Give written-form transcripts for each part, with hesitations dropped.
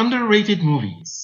underrated movies.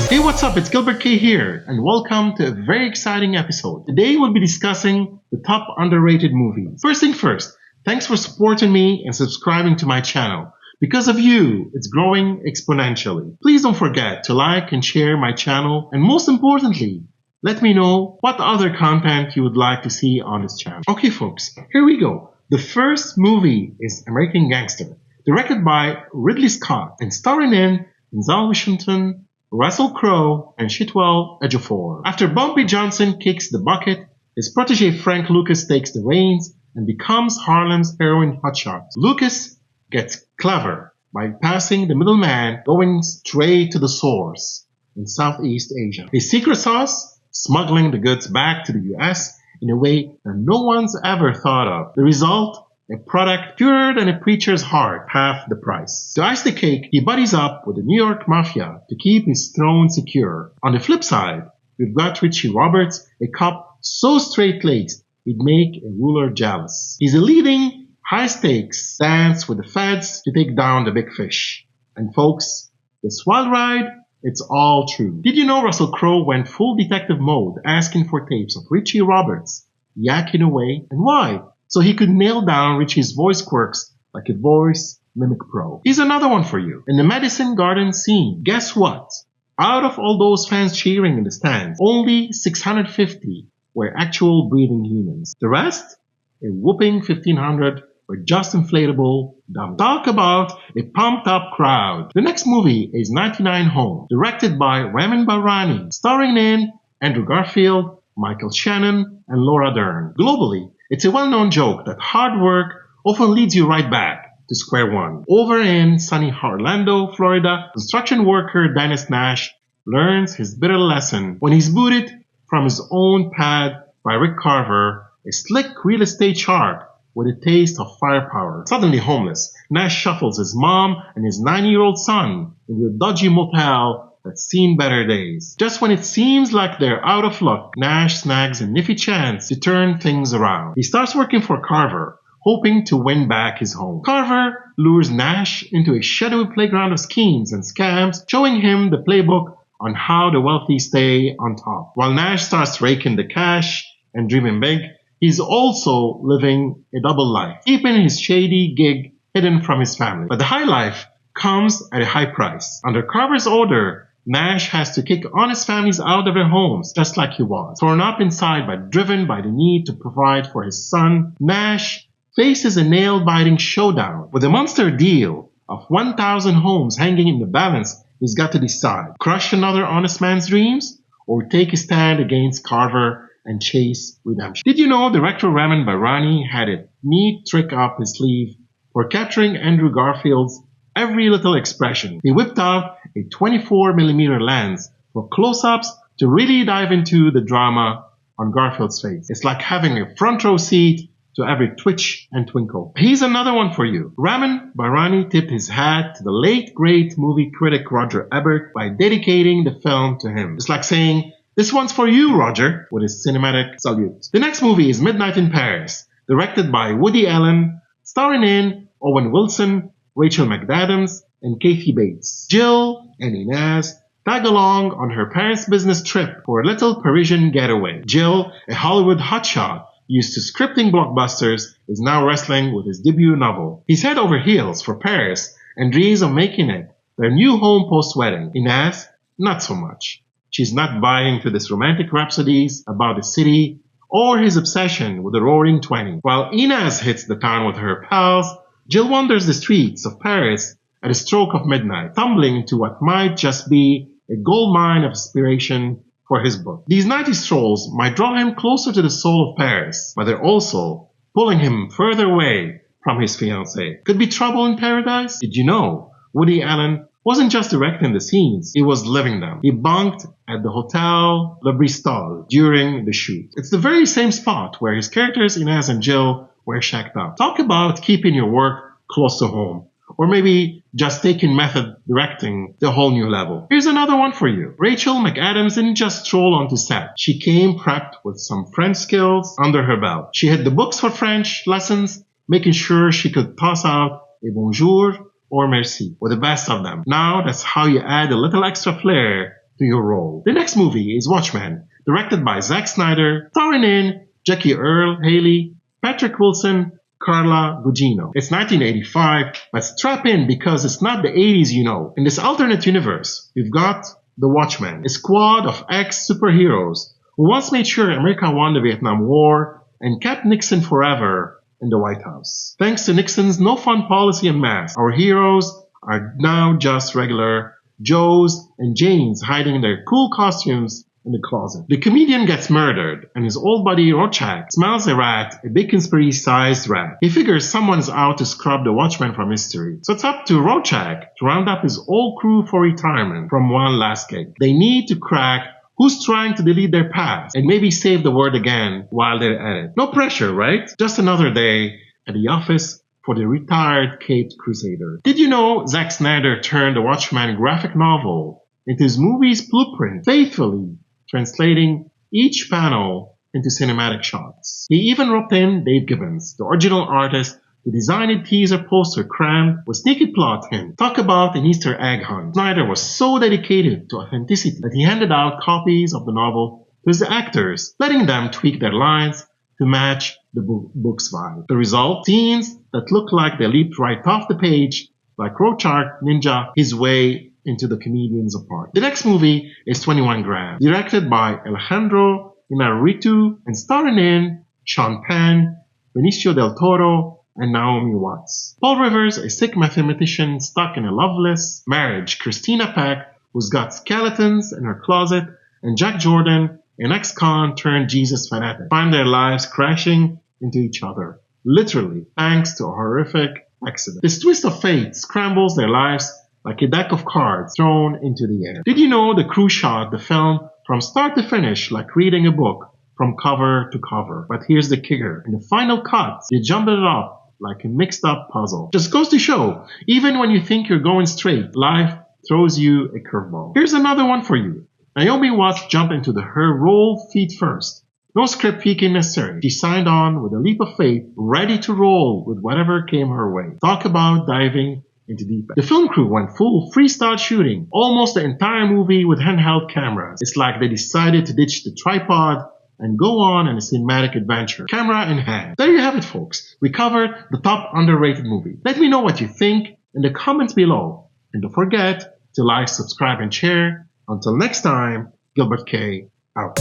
Hey, what's up? It's Gilbert.K here, and welcome to a very exciting episode. Today we'll be discussing the top underrated movies. First thing first, thanks for supporting me and subscribing to my channel. Because of you, it's growing exponentially. Please don't forget to like and share my channel, and most importantly, let me know what other content you would like to see on this channel. Okay folks, here we go. The first movie is American Gangster, directed by Ridley Scott and starring in Denzel Washington, Russell Crowe, and Chiwetel Ejiofor. After Bumpy Johnson kicks the bucket, his protege Frank Lucas takes the reins and becomes Harlem's heroin hotshot. Lucas gets clever by passing the middleman, going straight to the source in Southeast Asia. His secret sauce? Smuggling the goods back to the US in a way that no one's ever thought of. The result? A product purer than a preacher's heart, half the price. To ice the cake, he buddies up with the New York Mafia to keep his throne secure. On the flip side, we've got Richie Roberts, a cop so straight-laced he'd make a ruler jealous. He's a leading high-stakes dance with the feds to take down the big fish. And folks, this wild ride, it's all true. Did you know Russell Crowe went full detective mode asking for tapes of Richie Roberts yakking away? And why? So he could nail down Richie's voice quirks like a voice mimic pro. Here's another one for you. In the Madison Garden scene, guess what? Out of all those fans cheering in the stands, only 650 were actual breathing humans. The rest, a whooping 1,500, were just inflatable dummies. Talk about a pumped up crowd. The next movie is 99 Homes, directed by Ramin Bahrani, starring in Andrew Garfield, Michael Shannon, and Laura Dern. Globally, it's a well-known joke that hard work often leads you right back to square one. Over in sunny Orlando, Florida, construction worker Dennis Nash learns his bitter lesson when he's booted from his own pad by Rick Carver, a slick real estate shark with a taste of firepower. Suddenly homeless, Nash shuffles his mom and his 9-year-old son into a dodgy motel that's seen better days. Just when it seems like they're out of luck, Nash snags a nifty chance to turn things around. He starts working for Carver, hoping to win back his home. Carver lures Nash into a shadowy playground of schemes and scams, showing him the playbook on how the wealthy stay on top. While Nash starts raking the cash and dreaming big, he's also living a double life, keeping his shady gig hidden from his family. But the high life comes at a high price. Under Carver's order, Nash has to kick honest families out of their homes, just like he was. Torn up inside but driven by the need to provide for his son, Nash faces a nail-biting showdown. With a monster deal of 1,000 homes hanging in the balance, he's got to decide, crush another honest man's dreams or take a stand against Carver and chase redemption. Did you know director Ramin Bahrani had a neat trick up his sleeve for capturing Andrew Garfield's every little expression? He whipped out a 24mm lens for close-ups to really dive into the drama on Garfield's face. It's like having a front row seat to every twitch and twinkle. Here's another one for you. Ramin Bahrani tipped his hat to the late great movie critic Roger Ebert by dedicating the film to him. It's like saying, "This one's for you, Roger," with his cinematic salute. The next movie is Midnight in Paris, directed by Woody Allen, starring in Owen Wilson, Rachel McAdams, and Kathy Bates. Jill and Inez tag along on her parents' business trip for a little Parisian getaway. Jill, a Hollywood hotshot used to scripting blockbusters, is now wrestling with his debut novel. He's head over heels for Paris and dreams of making it their new home post-wedding. Inez, not so much. She's not buying to this romantic rhapsodies about the city or his obsession with the Roaring Twenties. While Inez hits the town with her pals, Jill wanders the streets of Paris at a stroke of midnight, tumbling into what might just be a gold mine of inspiration for his book. These nightly strolls might draw him closer to the soul of Paris, but they're also pulling him further away from his fiancée. Could be trouble in paradise? Did you know Woody Allen wasn't just directing the scenes, he was living them. He bunked at the Hotel Le Bristol during the shoot. It's the very same spot where his characters Inez and Jill were shacked up. Talk about keeping your work close to home. Or maybe just taking method directing to a whole new level. Here's another one for you. Rachel McAdams didn't just stroll onto set. She came prepped with some French skills under her belt. She had the books for French lessons, making sure she could toss out a bonjour or merci with the best of them. Now that's how you add a little extra flair to your role. The next movie is Watchmen, directed by Zack Snyder, starring in Jackie Earle Haley, Patrick Wilson, Carla Gugino. It's 1985, but strap in because it's not the 80s you know. In this alternate universe, we've got the Watchmen, a squad of ex-superheroes who once made sure America won the Vietnam War and kept Nixon forever in the White House. Thanks to Nixon's no-fun policy en masse, our heroes are now just regular Joes and Janes hiding in their cool costumes in the closet. The comedian gets murdered, and his old buddy Rorschach smells a rat, a big conspiracy-sized rat. He figures someone's out to scrub the Watchmen from history. So it's up to Rorschach to round up his old crew for retirement from one last gig. They need to crack who's trying to delete their past and maybe save the world again while they're at it. No pressure, right? Just another day at the office for the retired Caped Crusader. Did you know Zack Snyder turned the Watchmen graphic novel into his movie's blueprint, faithfully translating each panel into cinematic shots? He even roped in Dave Gibbons, the original artist, to design a teaser poster crammed with sneaky plot hints. Talk about an Easter egg hunt. Snyder was so dedicated to authenticity that he handed out copies of the novel to his actors, letting them tweak their lines to match the book's vibe. The result? Scenes that look like they leaped right off the page, like Rorschach ninja his way into the comedian's apartment. The next movie is 21 Grams, directed by Alejandro Inarritu and starring in Sean Penn, Benicio del Toro, and Naomi Watts. Paul Rivers, a sick mathematician stuck in a loveless marriage, Christina Peck, who's got skeletons in her closet, and Jack Jordan, an ex-con turned Jesus fanatic, find their lives crashing into each other, literally, thanks to a horrific accident. This twist of fate scrambles their lives like a deck of cards thrown into the air. Did you know the crew shot the film from start to finish like reading a book from cover to cover? But here's the kicker. In the final cut, they jumbled it up like a mixed up puzzle. Just goes to show, even when you think you're going straight, life throws you a curveball. Here's another one for you. Naomi Watts jumped into her role feet first. No script peeking necessary. She signed on with a leap of faith, ready to roll with whatever came her way. Talk about diving into deep end. The film crew went full freestyle shooting, almost the entire movie with handheld cameras. It's like they decided to ditch the tripod and go on a cinematic adventure, camera in hand. There you have it, folks. We covered the top underrated movie. Let me know what you think in the comments below. And don't forget to like, subscribe, and share. Until next time, Gilbert K. out.